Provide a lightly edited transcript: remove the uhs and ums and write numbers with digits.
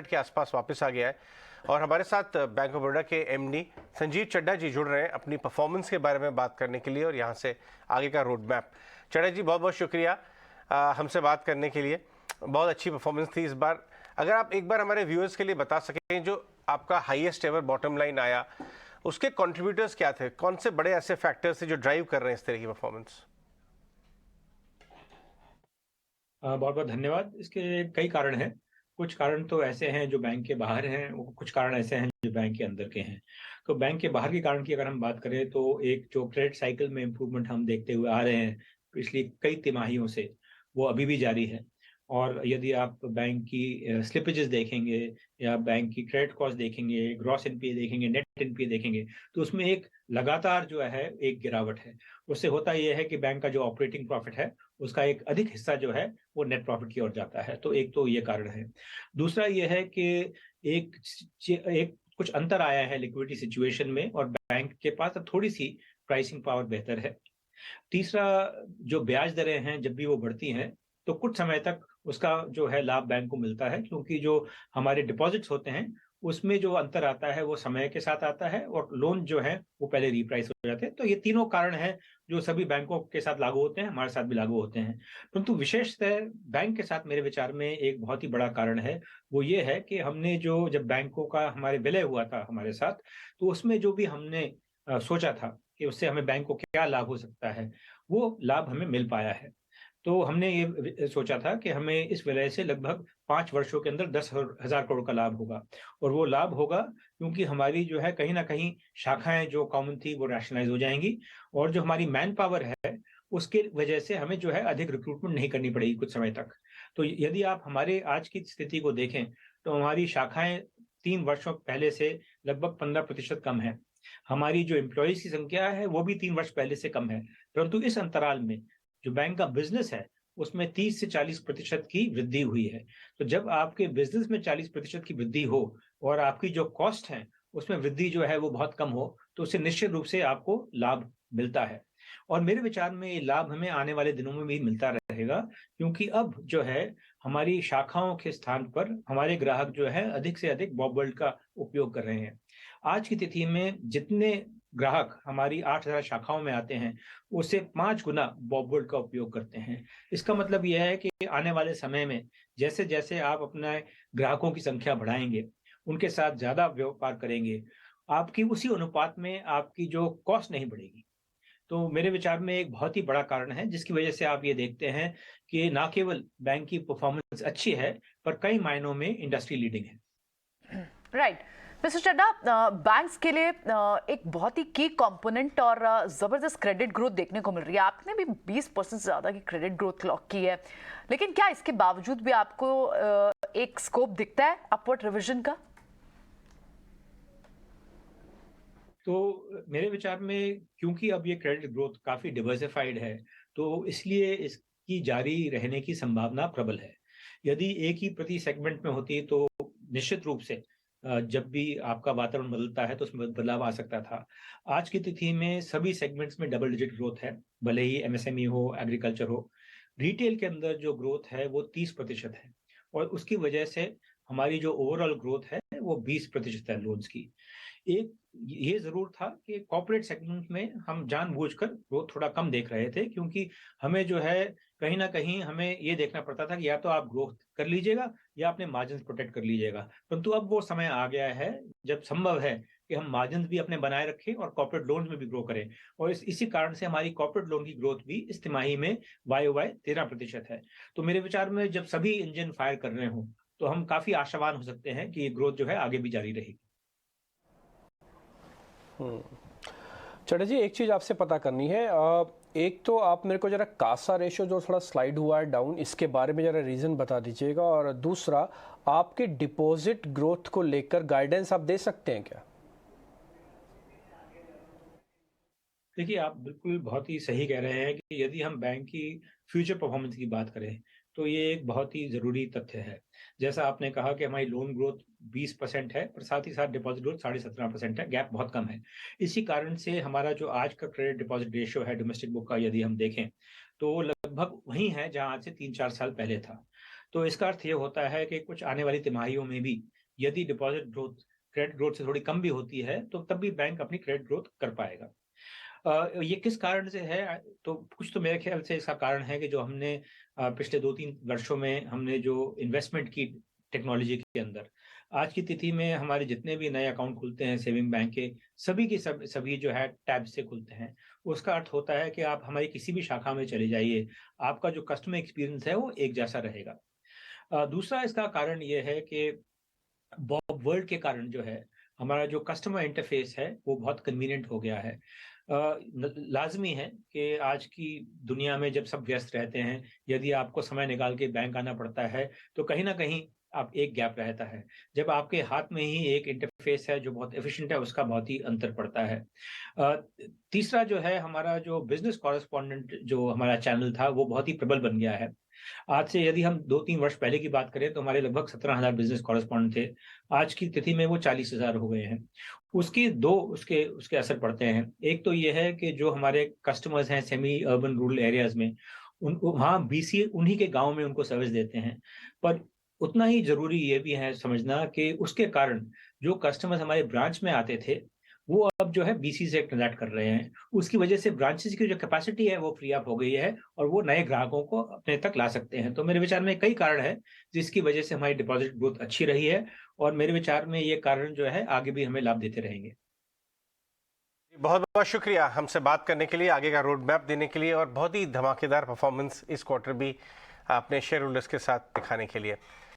के आसपास वापस आ गया है और हमारे साथ बैंक ऑफ बड़ौदा के एमडी संजीव चड्ढा जी जुड़ रहे हैं अपनी परफॉर्मेंस के बारे में बात करने के लिए और यहाँ से आगे का रोड मैप। चड्ढा जी बहुत बहुत शुक्रिया हमसे बात करने के लिए। बहुत अच्छी परफॉर्मेंस थी इस बार। अगर आप एक बार हमारे व्यूअर्स के लिए बता सकें जो आपका हाईएस्ट एवर बॉटम लाइन आया उसके कंट्रीब्यूटर्स क्या थे, कौन से बड़े ऐसे फैक्टर्स थे जो ड्राइव कर रहे हैं इस तरह की परफॉर्मेंस? बहुत बहुत धन्यवाद। इसके कई कारण हैं। कुछ कारण तो ऐसे हैं जो बैंक के बाहर हैं, कुछ कारण ऐसे हैं जो बैंक के अंदर के हैं। तो बैंक के बाहर के कारण की अगर हम बात करें तो एक जो क्रेडिट साइकिल में इम्प्रूवमेंट हम देखते हुए आ रहे हैं पिछली कई तिमाहियों से, वो अभी भी जारी है। और यदि आप बैंक की स्लिपेजेस देखेंगे या बैंक की क्रेडिट कॉस्ट देखेंगे, ग्रॉस एनपीए देखेंगे, नेट एनपीए देखेंगे, तो उसमें एक लगातार जो है एक गिरावट है। उससे होता यह है कि बैंक का जो ऑपरेटिंग प्रॉफिट है उसका एक अधिक हिस्सा जो है वो नेट प्रॉफिट की ओर जाता है। तो एक तो ये कारण है। दूसरा ये है कि एक एक कुछ अंतर आया है लिक्विडिटी सिचुएशन में और बैंक के पास अब थोड़ी सी प्राइसिंग पावर बेहतर है। तीसरा, जो ब्याज दरें हैं जब भी वो बढ़ती हैं तो कुछ समय तक उसका जो है लाभ बैंक को मिलता है, क्योंकि जो हमारे डिपॉजिट्स होते हैं उसमें जो अंतर आता है वो समय के साथ आता है और लोन जो है वो पहले रिप्राइस हो जाते हैं। तो ये तीनों कारण हैं जो सभी बैंकों के साथ लागू होते हैं, हमारे साथ भी लागू होते हैं। परंतु विशेषतः बैंक के साथ मेरे विचार में एक बहुत ही बड़ा कारण है, वो ये है कि हमने जो जब बैंकों का हमारे विलय हुआ था हमारे साथ, तो उसमें जो भी हमने सोचा था कि उससे हमें बैंक को क्या लाभ हो सकता है, वो लाभ हमें मिल पाया है। तो हमने ये सोचा था कि हमें इस विलय से लगभग 5 वर्षों के अंदर 10,000 करोड़ का लाभ होगा। और वो लाभ होगा क्योंकि हमारी जो है कहीं न कहीं शाखाएँ जो कॉमन थी वो रैशनलाइज़ हो जाएँगी और जो हमारी मैन पावर है, उसके वजह से हमें जो है अधिक रिक्रूटमेंट नहीं करनी पड़ेगी कुछ समय तक। तो यदि आप हमारे आज की स्थिति को देखें, तो हमारी शाखाएँ 3 वर्षों पहले से लगभग 15% कम है। हमारी जो एम्प्लॉइज़ की संख्या है, वो भी 3 वर्ष पहले से कम है। परंतु इस अंतराल में जो बैंक का बिज़नेस है, उसमें 30 से 40% की वृद्धि हुई है। तो जब आपके बिज़नेस में 40% की वृद्धि हो और आपकी जो कॉस्ट है, उसमें वृद्धि जो है वो बहुत कम हो, तो उससे निश्चित रूप से आपको लाभ मिलता है। और मेरे विचार में ये लाभ हमें आने वाले दिनों में भी मिलता रहेगा, क्योंकि अब जो है हमारी शाखाओं के स्थान पर हमारे ग्राहक जो है अधिक से अधिक बॉब वर्ल्ड का उपयोग कर रहे हैं। आज की तिथि में जितने ग्राहक हमारी 8,000 शाखाओं में आते हैं, उससे 5 गुना बॉब वर्ल्ड का उपयोग करते हैं। इसका मतलब यह है कि आने वाले समय में जैसे-जैसे आप अपने ग्राहकों की संख्या बढ़ाएँगे, उनके साथ ज़्यादा व्यापार करेंगे, आपकी उसी अनुपात में आपकी जो कॉस्ट नहीं बढ़ेगी। तो मेरे विचार में एक बहुत ही बड़ा कारण है जिसकी वजह से आप ये देखते हैं कि ना केवल बैंक की परफॉर्मेंस अच्छी है, पर कई मायनों में इंडस्ट्री लीडिंग है। राइट। मिस्टर चड्ढा, बैंक्स के लिए एक बहुत ही की कंपोनेंट और जबरदस्त क्रेडिट ग्रोथ देखने को मिल रही है। आपने भी 20% से ज्यादा की क्रेडिट ग्रोथ क्लॉक की है, लेकिन क्या इसके बावजूद भी आपको एक स्कोप दिखता है अपवर्ड रिविजन का? तो मेरे विचार में क्योंकि अब ये क्रेडिट ग्रोथ काफ़ी डिवर्सिफ़ाइड है, तो इसलिए इसकी जारी रहने की संभावना प्रबल है। यदि एक ही प्रति सेगमेंट में होती तो निश्चित रूप से जब भी आपका वातावरण बदलता है तो उसमें बदलाव आ सकता था। आज की तिथि में सभी सेगमेंट्स में डबल डिजिट ग्रोथ है, भले ही एमएसएमई हो, एग्रीकल्चर हो। रिटेल के अंदर जो ग्रोथ है वो 30% है और उसकी वजह से हमारी जो ओवरऑल ग्रोथ है वो 20% है लोन्स की। एक ये ज़रूर था कि कॉर्पोरेट सेगमेंट में हम जानबूझकर ग्रोथ थोड़ा कम देख रहे थे, क्योंकि हमें जो है कहीं न कहीं हमें ये देखना पड़ता था कि या तो आप ग्रोथ कर लीजिएगा या अपने मार्जिन्स प्रोटेक्ट कर लीजिएगा। परंतु अब वो समय आ गया है जब संभव है कि हम मार्जिन्स भी अपने बनाए रखें और कॉर्पोरेट लोन्स में भी ग्रो करें। और इसी कारण से हमारी कॉर्पोरेट लोन की ग्रोथ भी इस तिमाही में YOY 13% है। तो मेरे विचार में जब सभी इंजन फायर कर रहे हों, तो हम काफ़ी आशावान हो सकते हैं कि ये ग्रोथ जो है आगे भी जारी रहेगी। चड्ढा जी, एक चीज़ आपसे पता करनी है। एक तो आप मेरे को ज़रा कासा रेशो जो थोड़ा स्लाइड हुआ है डाउन, इसके बारे में ज़रा रीज़न बता दीजिएगा। और दूसरा, आपके डिपॉजिट ग्रोथ को लेकर गाइडेंस आप दे सकते हैं क्या? देखिए, आप बिल्कुल बहुत ही सही कह रहे हैं कि यदि हम बैंक की फ्यूचर परफॉर्मेंस की बात करें, तो ये एक बहुत ही ज़रूरी तथ्य है। जैसा आपने कहा कि हमारी लोन ग्रोथ 20% है, पर साथ ही साथ डिपॉज़िट ग्रोथ 17.5% है, गैप बहुत कम है। इसी कारण से हमारा जो आज का क्रेडिट डिपॉज़िट रेशियो है डोमेस्टिक बुक का, यदि हम देखें, तो वो लगभग वही है जहाँ आज से 3-4 साल पहले था। तो इसका अर्थ ये होता है कि कुछ आने वाली तिमाहियों में भी यदि डिपॉजिट ग्रोथ क्रेडिट ग्रोथ से थोड़ी कम भी होती है तो तब भी बैंक अपनी क्रेडिट ग्रोथ कर पाएगा। ये किस कारण से है? तो कुछ तो मेरे ख्याल से इसका कारण है कि जो हमने पिछले 2-3 वर्षों में हमने जो इन्वेस्टमेंट की टेक्नोलॉजी के अंदर, आज की तिथि में हमारे जितने भी नए अकाउंट खुलते हैं सेविंग बैंक के, सभी की सभी जो है टैब से खुलते हैं। उसका अर्थ होता है कि आप हमारी किसी भी शाखा में चले जाइए, आपका जो कस्टमर एक्सपीरियंस है वो एक जैसा रहेगा। दूसरा इसका कारण ये है कि बॉब वर्ल्ड के कारण जो है हमारा जो कस्टमर इंटरफेस है वो बहुत कन्वीनियंट हो गया है। लाजमी है कि आज की दुनिया में जब सब व्यस्त रहते हैं, यदि आपको समय निकाल के बैंक आना पड़ता है तो कहीं ना कहीं आप एक गैप रहता है। जब आपके हाथ में ही एक इंटरफेस है जो बहुत एफिशिएंट है, उसका बहुत ही अंतर पड़ता है। अ, तीसरा जो है हमारा जो बिजनेस कॉरेस्पॉन्डेंट जो हमारा चैनल था वो बहुत ही प्रबल बन गया है। आज से यदि हम 2-3 वर्ष पहले की बात करें तो हमारे लगभग 17,000 बिजनेस कॉरेस्पॉन्डेंट थे। आज की तिथि में वो 40,000 हो गए हैं। उसकी 2 उसके उसके असर पड़ते हैं। एक तो ये है कि जो हमारे कस्टमर्स हैं सेमी अर्बन रूरल एरियाज़ में, उनको वहाँ बीसीए उन्हीं के गाँव में उनको सर्विस देते हैं। पर उतना ही ज़रूरी ये भी है समझना कि उसके कारण जो कस्टमर्स हमारे ब्रांच में आते थे, वो अब जो है बीसी से ट्रांज़ैक्ट कर रहे हैं। उसकी वजह से ब्रांचेज़ की जो कैपेसिटी है वो फ्री अप हो गई है और वो नए ग्राहकों को अपने तक ला सकते हैं। तो मेरे विचार में कई कारण हैं, जिसकी वजह से हमारी डिपॉज़िट ग्रोथ अच्छी रही है और मेरे विचार में ये कारण जो है आगे भी हमें लाभ देते रहेंगे। बहुत बहुत शुक्रिया हमसे बात करने के लिए, आगे का रोड मैप देने के लिए और बहुत ही धमाकेदार परफॉर्मेंस इस क्वार्टर भी अपने शेयर होल्डर्स के साथ दिखाने के लिए।